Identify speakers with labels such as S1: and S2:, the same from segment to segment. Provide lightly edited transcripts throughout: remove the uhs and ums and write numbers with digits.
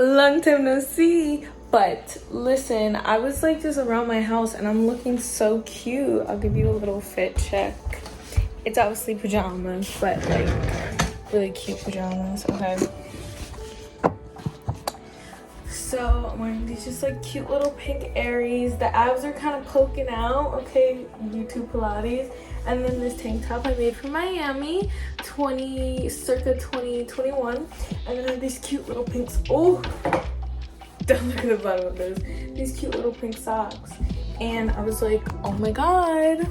S1: Long time no see. But listen, I was like just around my house and I'm looking so cute. I'll give you a little fit check. It's obviously pajamas, but like really cute pajamas. Okay. So I'm wearing these just like cute little pink Aries. The abs are kind of poking out. Okay, YouTube Pilates. And then this tank top I made from Miami, circa 2021. And then I have these cute little pinks. Oh, don't look at the bottom of those. These cute little pink socks. And I was like, oh my god,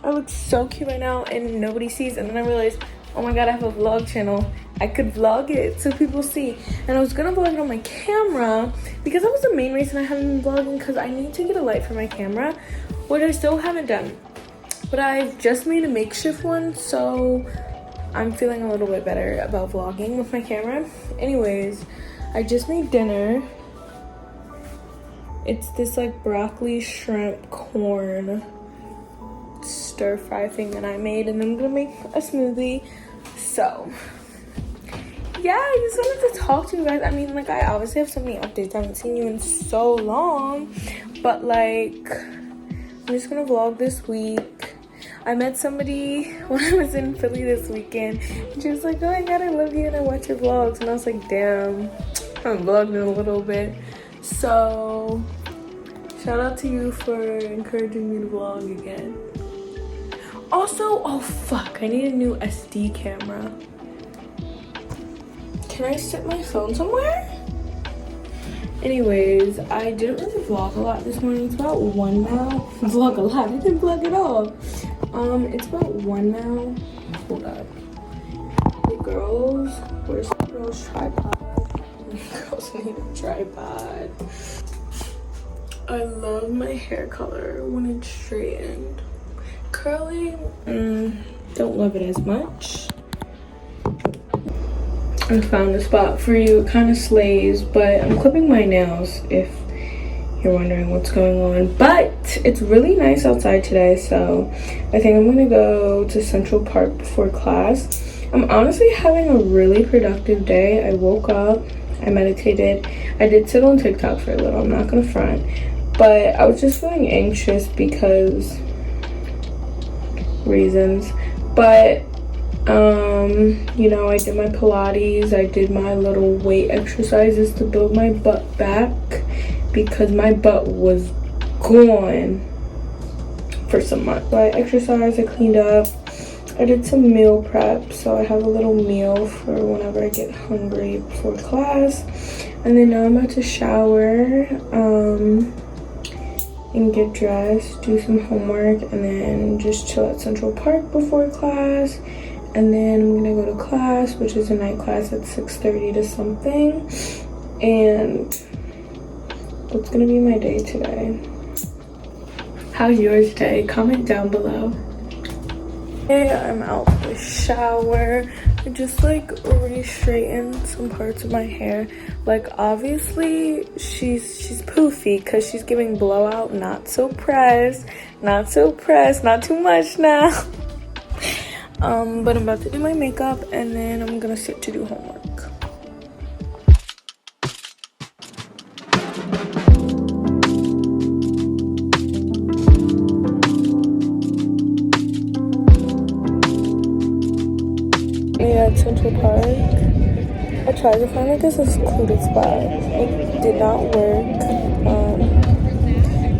S1: I look so cute right now and nobody sees. And then I realized, oh my god, I have a vlog channel. I could vlog it so people see. And I was gonna vlog it on my camera because that was the main reason I haven't been vlogging, because I need to get a light for my camera, which I still haven't done. But I've just made a makeshift one, so I'm feeling a little bit better about vlogging with my camera. Anyways, I just made dinner. It's this like broccoli, shrimp, corn stir fry thing that I made, and then I'm gonna make a smoothie. So yeah, I just wanted to talk to you guys. I mean, like, I obviously have so many updates. I haven't seen you in so long, but like, I'm just gonna vlog this week. I met somebody when I was in Philly this weekend, and she was like, oh my god, I love you and I watch your vlogs. And I was like, damn, I haven't vlogged in a little bit. So shout out to you for encouraging me to vlog again. Also, oh fuck, I need a new SD camera. Can I sit my phone somewhere? Anyways, I didn't really vlog a lot this morning. It's about 1 now. Vlog a lot, I didn't vlog at all. It's about 1 now. Hold up. The girls, where's the girls' tripod? The girls need a tripod. I love my hair color when it's straightened. Curly, don't love it as much. I found a spot for you. It kind of slays, but I'm clipping my nails if you're wondering what's going on. But it's really nice outside today, so I think I'm gonna go to Central Park before class. I'm honestly having a really productive day. I woke up, I meditated. I did sit on TikTok for a little, I'm not gonna front, but I was just feeling anxious because reasons. But you know, I did my Pilates, I did my little weight exercises to build my butt back because my butt was gone for some months. So I exercised, I cleaned up, I did some meal prep, so I have a little meal for whenever I get hungry before class. And then now I'm about to shower and get dressed, do some homework, and then just chill at Central Park before class. And then I'm gonna go to class, which is a night class at 6:30 to something. And what's gonna be my day today? How's yours day? Comment down below. Hey, I'm out the shower. I just like re-straightened some parts of my hair. Like, obviously she's poofy because she's giving blowout. Not so pressed, not too much now. But I'm about to do my makeup and then I'm gonna sit to do homework. Yeah, at Central Park, I tried to find like a secluded spot. It did not work.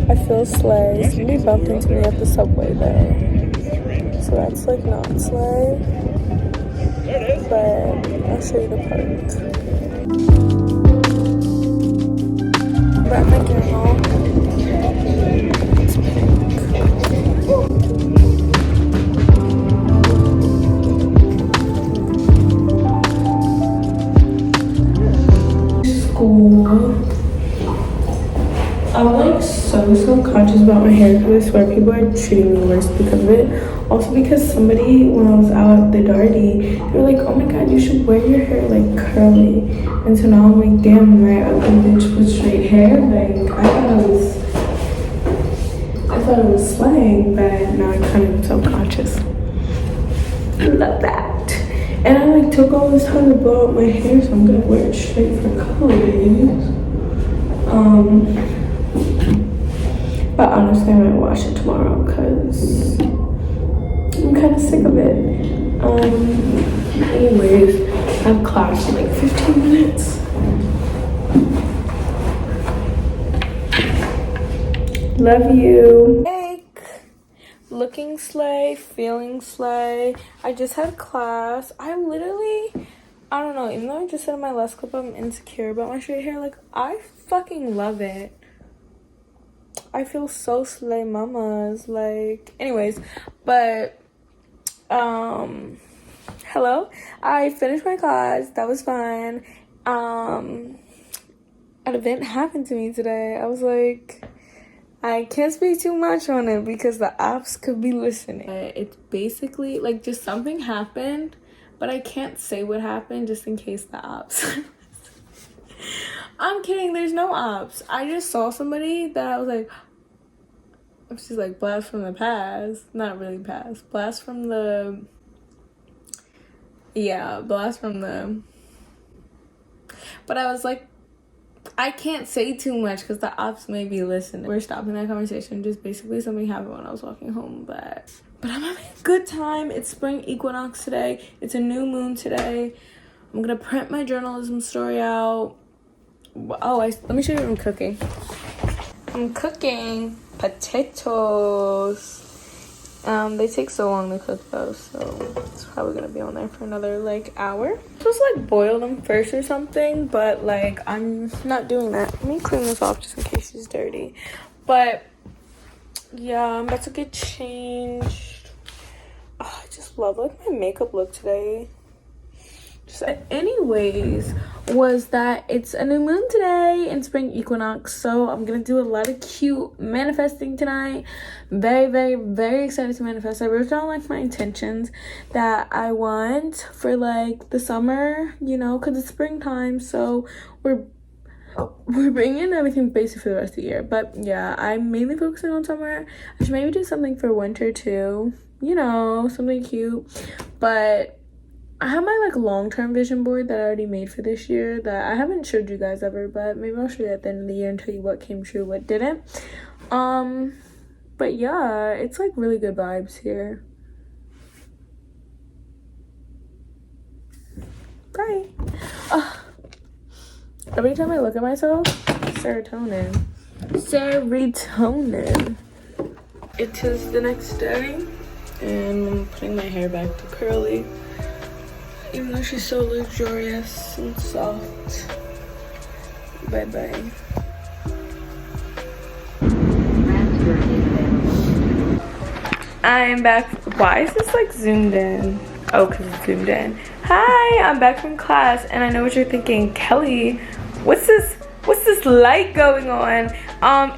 S1: I feel slay. Somebody bumped into me at the subway though. So that's like not slay, but I'll show you the park. We're at my journal. It's pink. School. I'm like so self-conscious about my hair because I swear people are treating me worse because of it. Also because somebody, when I was out at the Darty, they were like, oh my god, you should wear your hair like curly. And so now I'm like, damn, right, ugly bitch with straight hair. Like, I thought it was slang, but now I kind of am self-conscious. I love that. And I like took all this time to blow out my hair, so I'm gonna wear it straight for colors. But honestly, I might wash it tomorrow because I'm kind of sick of it. Anyways, I have class in like 15 minutes. Love you. Looking slay, feeling slay. I just had class. I don't know, even though I just said in my last clip I'm insecure about my straight hair, like, I fucking love it. I feel so slay mamas. Like, anyways, but hello, I finished my class. That was fun. An event happened to me today. I was like, I can't speak too much on it because the ops could be listening. It's basically like just something happened, but I can't say what happened just in case the ops. I'm kidding, there's no ops. I just saw somebody that I was like, she's like, blast from the past. Not really past. Blast from the, yeah, blast from the, but I was like, I can't say too much because the ops may be listening. We're stopping that conversation. Just basically something happened when I was walking home, but I'm having a good time. It's spring equinox today. It's a new moon today. I'm gonna print my journalism story out. Oh, let me show you what I'm cooking. I'm cooking potatoes. They take so long to cook though, so it's probably gonna be on there for another like hour. I'm supposed to like boil them first or something, but like I'm not doing that. Let me clean this off just in case it's dirty. But yeah, I'm about to get changed. Oh, I just love like my makeup look today. Anyways, was that it's a new moon today in spring equinox, so I'm gonna do a lot of cute manifesting tonight. Very, very, very excited to manifest. I wrote down like my intentions that I want for like the summer, you know, because it's springtime, so we're bringing everything basically for the rest of the year. But yeah, I'm mainly focusing on summer. I should maybe do something for winter too, you know, something cute. But I have my like long-term vision board that I already made for this year that I haven't showed you guys ever, but maybe I'll show you at the end of the year and tell you what came true, what didn't. But yeah, it's like really good vibes here. Bye. Every time I look at myself, serotonin. It is the next day and I'm putting my hair back to curly. Even though she's so luxurious and soft. Bye-bye. I'm back. Why is this like zoomed in? Oh, because it's zoomed in. Hi, I'm back from class and I know what you're thinking. Kelly, what's this light going on?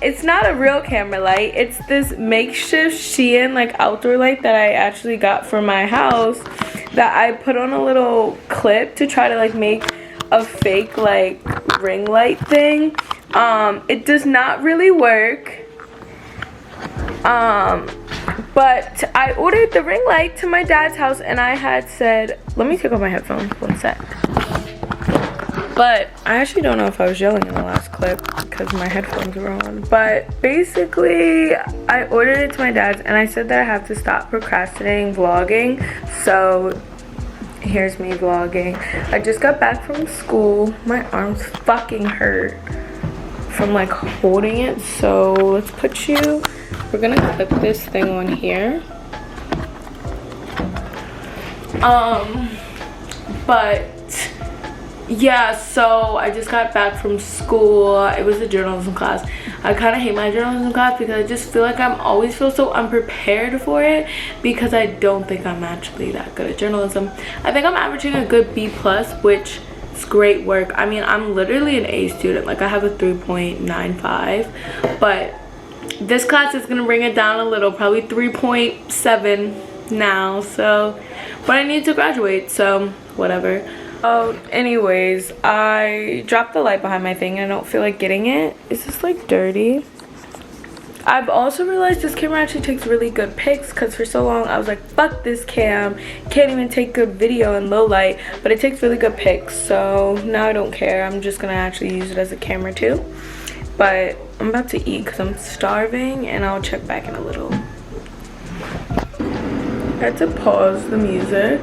S1: It's not a real camera light. It's this makeshift Shein like outdoor light that I actually got from my house that I put on a little clip to try to like make a fake like ring light thing. It does not really work. But I ordered the ring light to my dad's house and I had said, let me take off my headphones, one sec. But I actually don't know if I was yelling in the last clip because my headphones were on. But basically, I ordered it to my dad's and I said that I have to stop procrastinating vlogging. So here's me vlogging. I just got back from school. My arms fucking hurt from like holding it. So let's put you, we're gonna clip this thing on here. But yeah, so I just got back from school. It was a journalism class. I kind of hate my journalism class because I just feel like I'm always feel so unprepared for it because I don't think I'm actually that good at journalism. I think I'm averaging a good B+, which is great work. I mean, I'm literally an A student. Like I have a 3.95, but this class is gonna bring it down a little, probably 3.7 now. So, but I need to graduate, so whatever. Oh, anyways, I dropped the light behind my thing and I don't feel like getting it. Is this like dirty? I've also realized this camera actually takes really good pics, because for so long I was like, fuck this cam, can't even take good video in low light, but it takes really good pics. So now I don't care, I'm just gonna actually use it as a camera too. But I'm about to eat because I'm starving, and I'll check back in a little. I had to pause the music.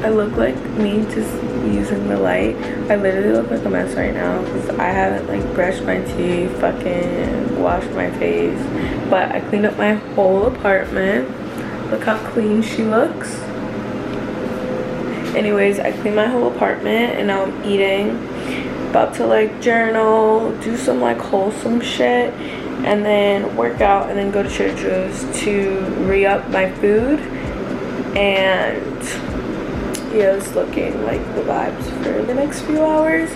S1: I look like me just using the light. I literally look like a mess right now because I haven't like brushed my teeth, fucking washed my face. But I cleaned up my whole apartment. Look how clean she looks. Anyways, I cleaned my whole apartment and now I'm eating. About to like journal, do some like wholesome shit, and then work out, and then go to Trader Joe's to re-up my food. And yeah, it's looking like the vibes for the next few hours.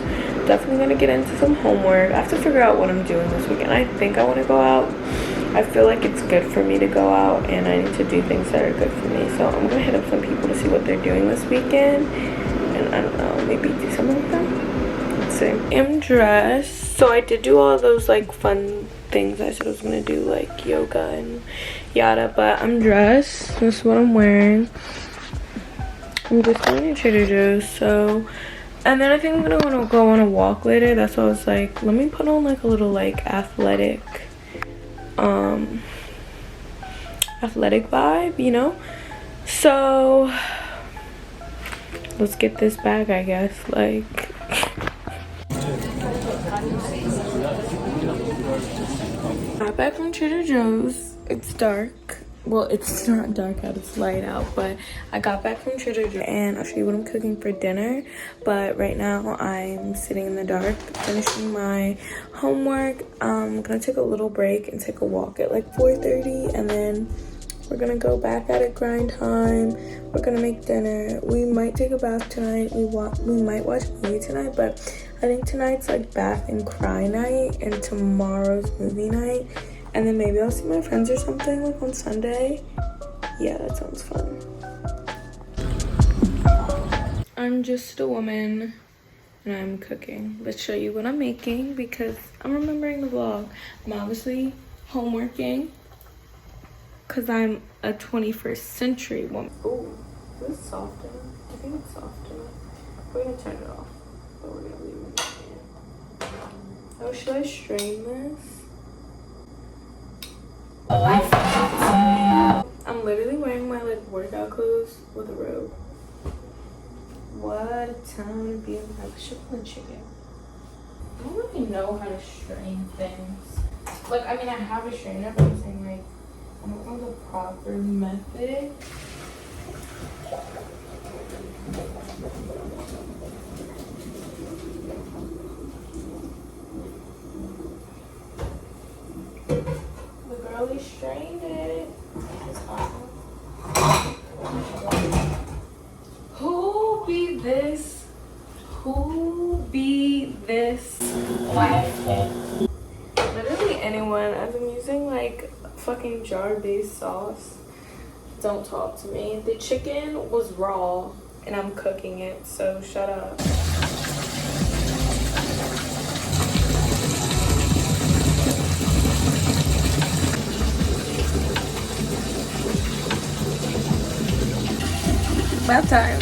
S1: Definitely gonna get into some homework. I have to figure out what I'm doing this weekend. I think I want to go out. I feel like it's good for me to go out, and I need to do things that are good for me. So I'm gonna hit up some people to see what they're doing this weekend, and I don't know, maybe do something with them. Let's see. I'm dressed. So I did do all those like fun things I said I was gonna do, like yoga and yada, but I'm dressed. This is what I'm wearing. I'm just going to Trader Joe's, so, and then I think I'm gonna want to go on a walk later. That's why I was like, let me put on like a little like athletic vibe, you know. So let's get this bag, I guess. Like, got back from Trader Joe's. It's dark. Well, it's not dark out, it's light out, but I got back from Trader Joe's, and I'll show you what I'm cooking for dinner. But right now I'm sitting in the dark finishing my homework. I'm gonna take a little break and take a walk at like 4:30, and then we're gonna go back at it, grind time. We're gonna make dinner. We might take a bath tonight. We might watch a movie tonight, but I think tonight's like bath and cry night, and tomorrow's movie night. And then maybe I'll see my friends or something like on Sunday. Yeah, that sounds fun. I'm just a woman and I'm cooking. Let's show you what I'm making because I'm remembering the vlog. I'm obviously homeworking because I'm a 21st century woman. Oh, is this soft enough? I think it's soft enough. We're gonna turn it off, but we're gonna leave it in. Oh, should I strain this? I'm literally wearing my like workout clothes with a robe. What a time to be alive. I should put chicken. I don't really know how to strain things. Like, I mean, I have a strainer, but I'm saying like, I don't know the proper method. Really strained it. Who be this? Who be this? Literally anyone. As I'm using like fucking jar-based sauce. Don't talk to me. The chicken was raw and I'm cooking it, so shut up. About time.